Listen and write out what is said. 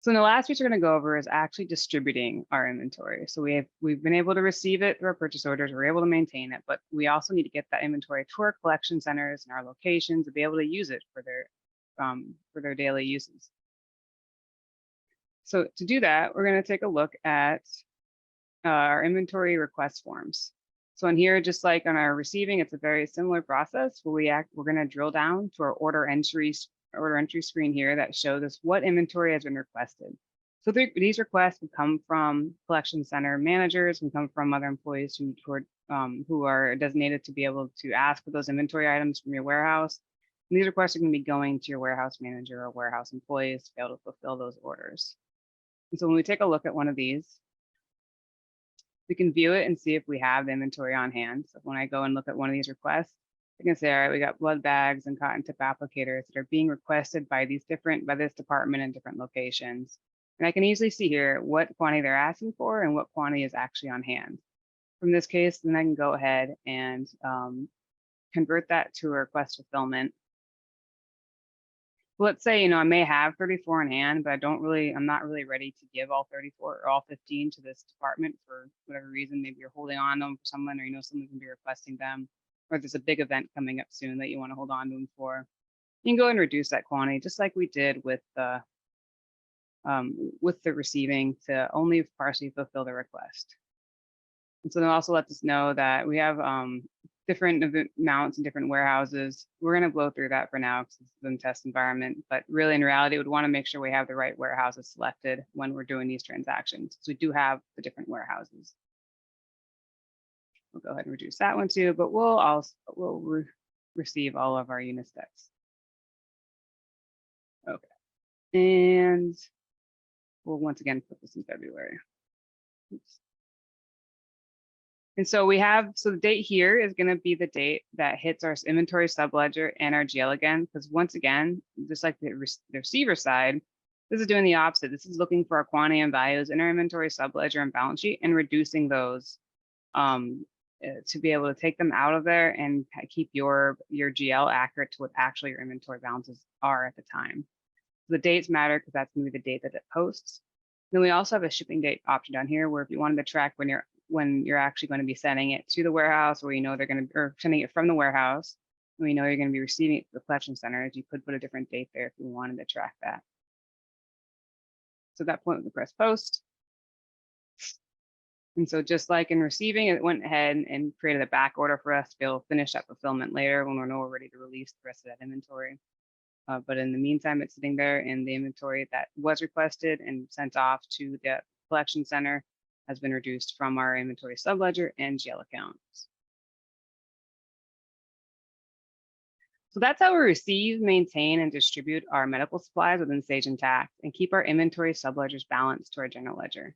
So the last piece we're going to go over is actually distributing our inventory. So we've been able to receive it through our purchase orders. We're able to maintain it, but we also need to get that inventory to our collection centers and our locations to be able to use it for their daily uses. So to do that, we're going to take a look at our inventory request forms. So in here, just like on our receiving, it's a very similar process where we're going to drill down to our order entry screen here that shows us what inventory has been requested. So these requests would come from collection center managers and come from other employees who are designated to be able to ask for those inventory items from your warehouse. And these requests are going to be going to your warehouse manager or warehouse employees to be able to fulfill those orders. And so when we take a look at one of these, we can view it and see if we have the inventory on hand. So when I go and look at one of these requests, I can say, all right, we got blood bags and cotton tip applicators that are being requested by this department in different locations. And I can easily see here what quantity they're asking for and what quantity is actually on hand. From this case, then I can go ahead and convert that to a request fulfillment. Let's say, I may have 34 in hand, but I'm not really ready to give all 34 or all 15 to this department for whatever reason. Maybe you're holding on to them for someone, or someone can be requesting them, or there's a big event coming up soon that you want to hold on to them for. You can go ahead and reduce that quantity, just like we did with the receiving, to only partially fulfill the request. And so it also lets us know that we have different amounts in different warehouses. We're going to blow through that for now because it's in test environment, but really in reality, we would want to make sure we have the right warehouses selected when we're doing these transactions. So we do have the different warehouses. We'll go ahead and reduce that one too, but we'll receive all of our Unistex. Okay, and we'll once again put this in February. Oops. And so the date here is going to be the date that hits our inventory subledger and our GL again, because once again, just like the receiver side, this is doing the opposite. This is looking for our quantity and values in our inventory subledger and balance sheet and reducing those to be able to take them out of there and keep your GL accurate to what actually your inventory balances are at the time. So the dates matter because that's going to be the date that it posts. Then we also have a shipping date option down here where if you wanted to track when you're actually going to be sending it to the warehouse, or they're going to, or sending it from the warehouse, and you're going to be receiving it to the collection centers, you could put a different date there if you wanted to track that. So at that point, we press post. And so just like in receiving, it went ahead and created a back order for us to be able to finish that fulfillment later when we're ready to release the rest of that inventory. But in the meantime, it's sitting there in the inventory that was requested and sent off to the collection center has been reduced from our inventory subledger and GL accounts. So that's how we receive, maintain, and distribute our medical supplies within Sage Intacct and keep our inventory subledgers balanced to our general ledger.